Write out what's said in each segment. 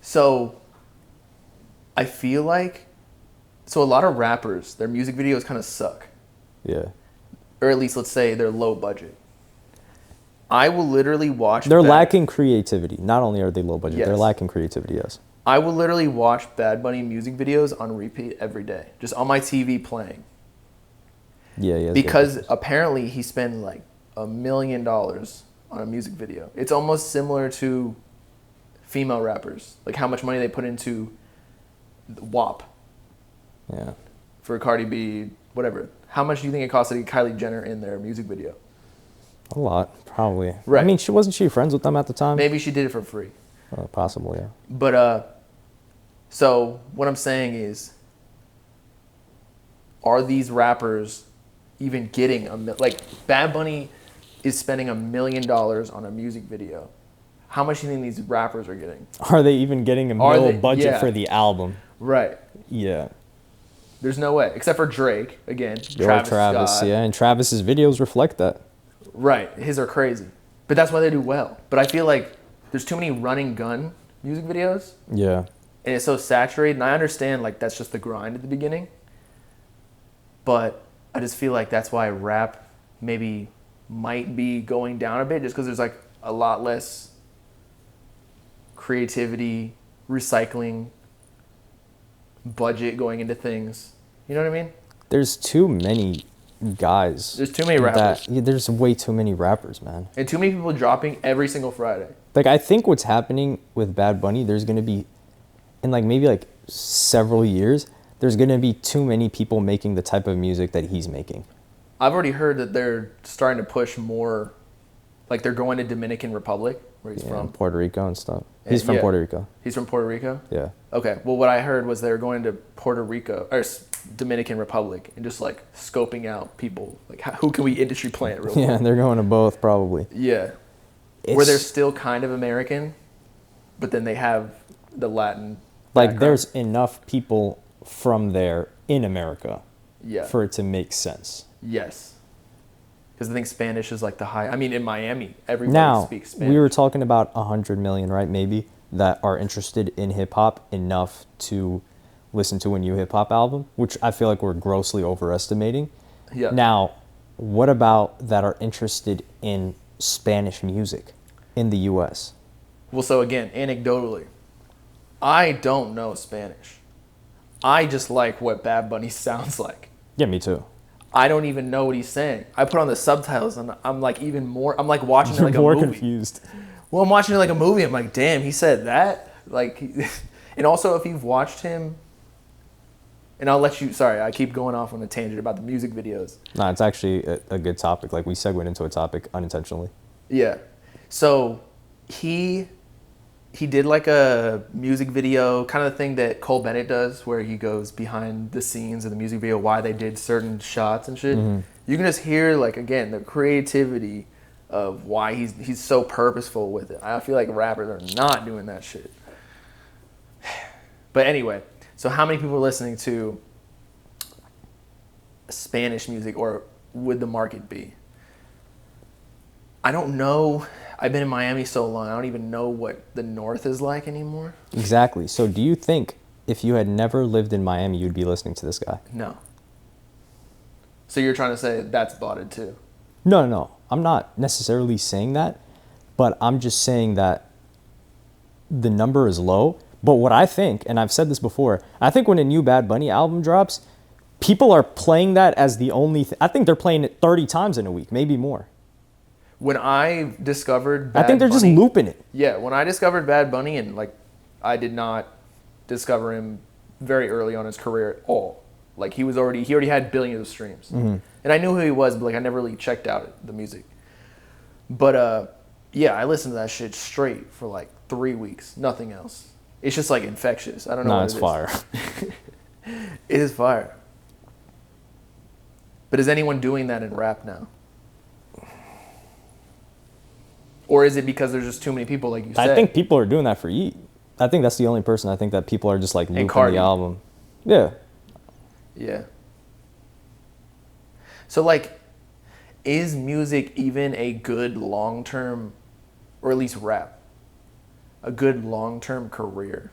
So I feel like, so a lot of rappers, their music videos kind of suck. Yeah. Or at least let's say they're low budget. I will literally watch. They're lacking creativity. Not only are they low budget, Yes. they're lacking creativity, yes. I will literally watch Bad Bunny music videos on repeat every day, just on my TV playing. Yeah. Because apparently he spent like $1 million on a music video. It's almost similar to female rappers, like how much money they put into WAP. Yeah. For Cardi B, whatever. How much do you think it cost to get Kylie Jenner in their music video? A lot, probably. Right. I mean, wasn't she friends with them at the time? Maybe she did it for free. Possible, yeah. But so what I'm saying is, are these rappers even getting like Bad Bunny is spending $1 million on a music video? How much do you think these rappers are getting? Are they even getting a budget for the album? Right. Yeah. There's no way, except for Drake again. Travis Scott. Yeah, and Travis's videos reflect that. Right, his are crazy, but that's why they do well. But I feel like there's too many running gun music videos. Yeah. And it's so saturated, and I understand like that's just the grind at the beginning. But I just feel like that's why rap maybe might be going down a bit, just because there's like a lot less creativity, recycling, budget going into things. You know what I mean? There's too many guys. There's too many rappers. There's way too many rappers, man. And too many people dropping every single Friday. Like, I think what's happening with Bad Bunny, there's going to be, in like maybe like several years, there's going to be too many people making the type of music that he's making. I've already heard that they're starting to push more, like they're going to Dominican Republic, where he's from. Puerto Rico and stuff. He's from Puerto Rico. He's from Puerto Rico? Yeah. Okay. Well, what I heard was they were going to Puerto Rico, or Dominican Republic, and just like scoping out people. Like, who can we industry plant real quick? Yeah, they're going to both probably. Yeah. Where they're still kind of American, but then they have the Latin background. There's enough people from there in America Yeah. for it to make sense. Yes. Because I think Spanish is like the high. I mean, in Miami, everybody speaks Spanish. We were talking about 100 million, right? Maybe that are interested in hip hop enough to listen to a new hip hop album, which I feel like we're grossly overestimating. Yeah. Now, what about that are interested in Spanish music in the U.S.? Well, so again, anecdotally, I don't know Spanish. I just like what Bad Bunny sounds like. Yeah, me too. I don't even know what he's saying. I put on the subtitles and I'm like even more. I'm like watching it like a movie. You're more confused. Well, I'm watching it like a movie. I'm like, damn, he said that. Like, and also if you've watched him, and I'll let you. Sorry, I keep going off on a tangent about the music videos. No, it's actually a good topic. Like we segued into a topic unintentionally. Yeah. So he did like a music video, kind of the thing that Cole Bennett does, where he goes behind the scenes of the music video, why they did certain shots and shit. Mm-hmm. You can just hear, like, again, the creativity of why he's so purposeful with it. I feel like rappers are not doing that shit. But anyway, so how many people are listening to Spanish music, or would the market be? I don't know. I've been in Miami so long, I don't even know what the North is like anymore. Exactly. So do you think if you had never lived in Miami, you'd be listening to this guy? No. So you're trying to say that's botted too? No. I'm not necessarily saying that, but I'm just saying that the number is low. But what I think, and I've said this before, I think when a new Bad Bunny album drops, people are playing that as the only thing. I think they're playing it 30 times in a week, maybe more. When I discovered Bad Bunny... I think they're just looping it. Yeah, when I discovered Bad Bunny, and like, I did not discover him very early on in his career at all. Like, he already had billions of streams. Mm-hmm. And I knew who he was, but like I never really checked out the music. But yeah, I listened to that shit straight for like 3 weeks, nothing else. It's just like infectious. I don't know. No, it's fire. It is fire. But is anyone doing that in rap now? Or is it because there's just too many people, like you said? I think people are doing that for Yeet. I think that's the only person. I think that people are just like looping the album. Yeah. Yeah. So like, is music even a good long-term, or at least rap, a good long-term career?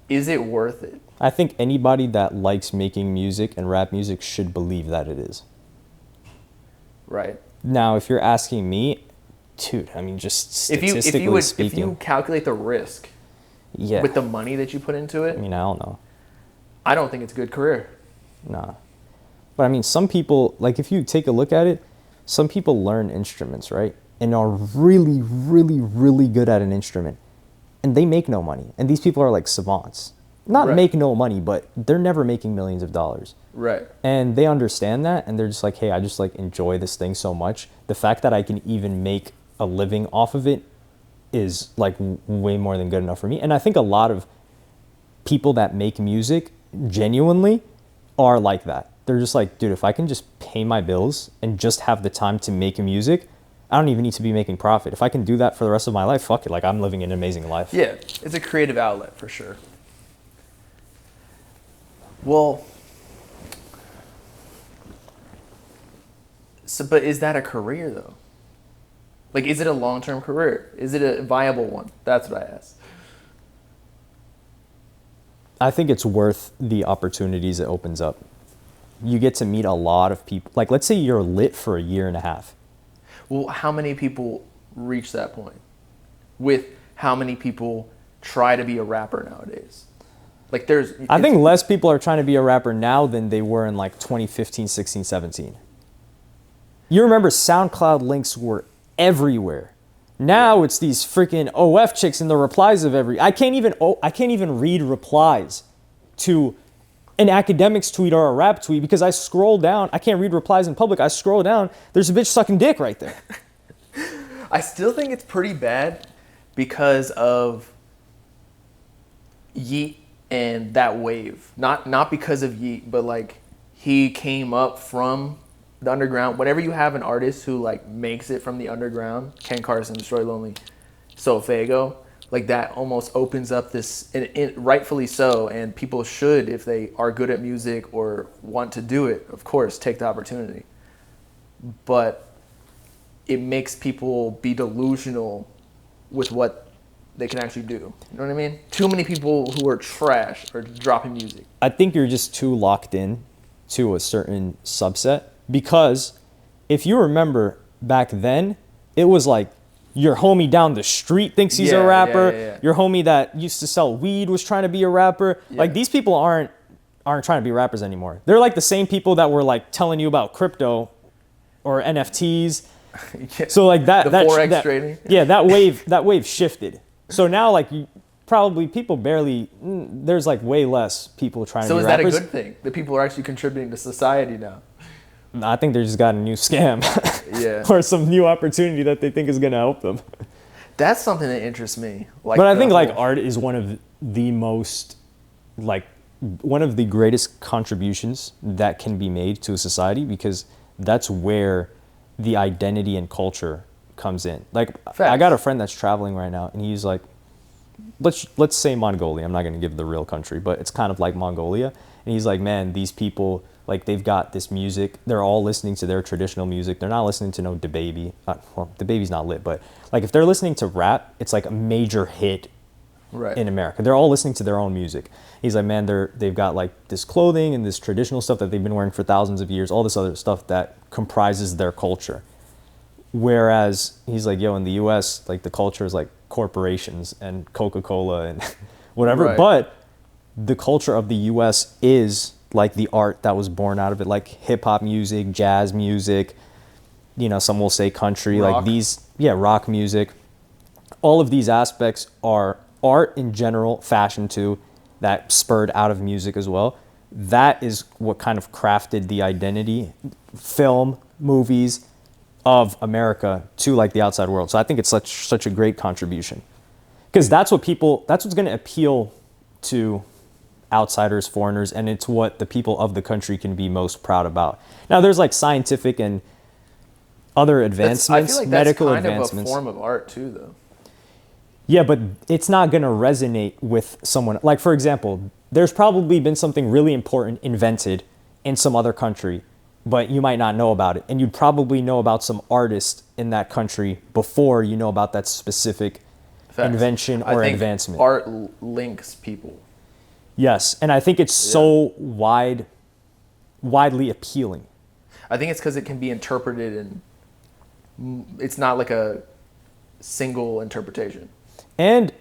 Is it worth it? I think anybody that likes making music and rap music should believe that it is. Right. Now, if you're asking me, dude, I mean, just statistically speaking, if you calculate the risk yeah, with the money that you put into it, I mean, I don't know. I don't think it's a good career. Nah. But I mean, some people, like if you take a look at it, some people learn instruments, right? And are really, really, really good at an instrument. And they make no money. And these people are like savants. Not Right. make no money, but they're never making millions of dollars. Right. And they understand that, and they're just like, hey, I just like enjoy this thing so much. The fact that I can even make a living off of it is like way more than good enough for me. And I think a lot of people that make music genuinely are like that. They're just like, dude, if I can just pay my bills and just have the time to make music, I don't even need to be making profit. If I can do that for the rest of my life, fuck it. Like I'm living an amazing life. Yeah, it's a creative outlet for sure. Well, so but is that a career though? Like, is it a long-term career? Is it a viable one? That's what I asked. I think it's worth the opportunities it opens up. You get to meet a lot of people. Like, let's say you're lit for a year and a half. Well, how many people reach that point? With how many people try to be a rapper nowadays? Like I think less people are trying to be a rapper now than they were in like 2015, 16, 17. You remember SoundCloud links were everywhere. Now it's these freaking OF chicks in the replies of I can't even read replies to an academics tweet or a rap tweet because I scroll down. I can't read replies in public. I scroll down. There's a bitch sucking dick right there. I still think it's pretty bad because of Yeet and that wave. Not because of Yeet, but like he came up from the underground. Whenever you have an artist who like makes it from the underground, Ken Carson, Destroy Lonely, Sofago, like that almost opens up this, and rightfully so, and people should, if they are good at music or want to do it, of course, take the opportunity. But it makes people be delusional with what they can actually do. You know what I mean? Too many people who are trash are dropping music. I think you're just too locked in to a certain subset because if you remember back then, it was like your homie down the street thinks he's a rapper. Yeah. Your homie that used to sell weed was trying to be a rapper. Yeah. Like these people aren't trying to be rappers anymore. They're like the same people that were like telling you about crypto or NFTs. Yeah. So like that Forex trading. Yeah, that wave shifted. So now like people barely there's like way less people trying to be rappers. So is that a good thing? That people are actually contributing to society now? I think they just got a new scam. Yeah. Or some new opportunity that they think is going to help them. That's something that interests me. Like, but I think like art is one of the most, like one of the greatest contributions that can be made to a society because that's where the identity and culture comes in. Like Facts. I got a friend that's traveling right now and he's like, let's say Mongolia. I'm not going to give the real country, but it's kind of like Mongolia. And he's like, man, these people, like they've got this music. They're all listening to their traditional music. They're not listening to no DaBaby. Well, DaBaby's not lit, but like if they're listening to rap, it's like a major hit in America. They're all listening to their own music. He's like, man, they've got like this clothing and this traditional stuff that they've been wearing for thousands of years, all this other stuff that comprises their culture. Whereas he's like, yo, in the US, like the culture is like corporations and Coca-Cola and whatever. Right. But the culture of the US is like the art that was born out of it, like hip hop music, jazz music, some will say country, rock. Like rock music. All of these aspects are art in general, fashion too, that spurred out of music as well. That is what kind of crafted the identity, film, movies of America to like the outside world. So I think it's such a great contribution because that's what's going to appeal to outsiders, foreigners, and it's what the people of the country can be most proud about. Now, there's like scientific and other advancements, I feel like medical that's kind advancements. of a form of art too, though. Yeah, but it's not going to resonate with someone. Like, for example, there's probably been something really important invented in some other country, but you might not know about it. And you'd probably know about some artist in that country before you know about that specific Facts. invention or I think advancement. Art links people. Yes, and I think it's so widely appealing. I think it's because it can be interpreted it's not like a single interpretation. And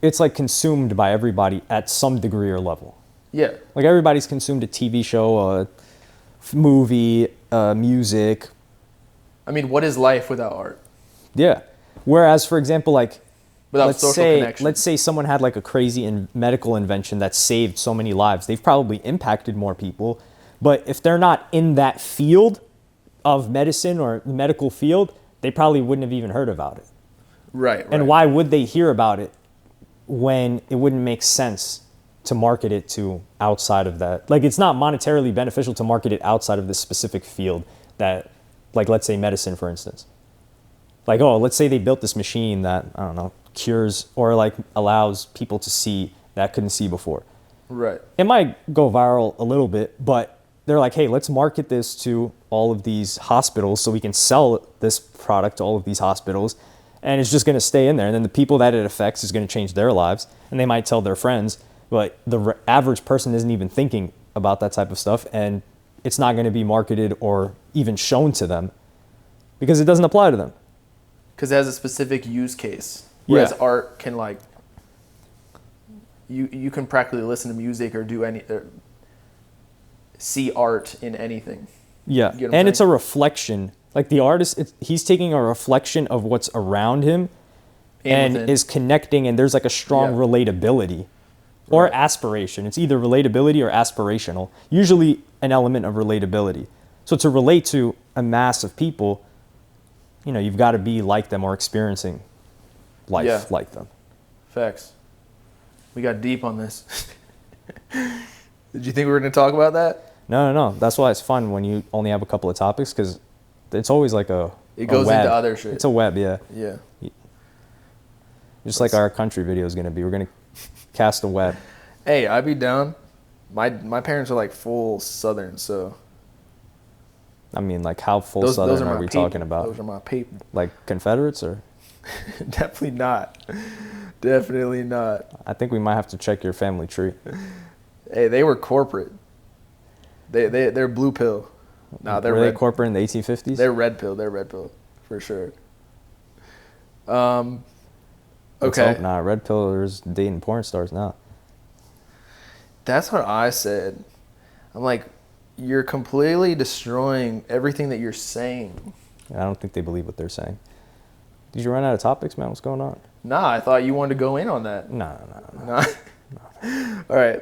it's like consumed by everybody at some degree or level. Yeah. Like everybody's consumed a TV show, a movie, music. I mean, what is life without art? Yeah. Whereas, for example, like Without social connection. let's say someone had like a crazy medical invention that saved so many lives. They've probably impacted more people. But if they're not in that field of medicine or the medical field, they probably wouldn't have even heard about it. Right. And why would they hear about it when it wouldn't make sense to market it to outside of that? Like, it's not monetarily beneficial to market it outside of this specific field that, like, let's say medicine, for instance. Like, oh, let's say they built this machine that, I don't know, cures or like allows people to see that couldn't see before. Right. It might go viral a little bit, but they're like, hey, let's market this to all of these hospitals so we can sell this product to all of these hospitals. And it's just going to stay in there. And then the people that it affects is going to change their lives. And they might tell their friends, but the average person isn't even thinking about that type of stuff. And it's not going to be marketed or even shown to them because it doesn't apply to them. Because it has a specific use case. Whereas Yeah. art can like, you can practically listen to music or do see art in anything. Yeah. You know And it's a reflection. Like the artist, he's taking a reflection of what's around him and within. is connecting, and there's like a strong relatability or aspiration. It's either relatability or aspirational, usually an element of relatability. So to relate to a mass of people, you know, you've got to be like them or experiencing life like them. Facts. We got deep on this. Did you think we were going to talk about that? No. That's why it's fun when you only have a couple of topics, because it's always like it goes web. into other shit. It's a web, yeah. Yeah. Just like our country video is going to be. We're going to cast a web. Hey, I'd be down. My parents are like full Southern, so. I mean, like how full Southern are we talking about? Those are my people. Like Confederates or? Definitely not. Definitely not. I think we might have to check your family tree. Hey, they were corporate. They're blue pill. Nah, they're Were red. they corporate in the 1850s? They're red pill. They're red pill for sure. Let's Okay. hope not. Red pillers dating porn stars now. That's what I said. I'm like, you're completely destroying everything that you're saying. I don't think they believe what they're saying. Did you run out of topics, man? What's going on? Nah, I thought you wanted to go in on that. No. Nah. All right.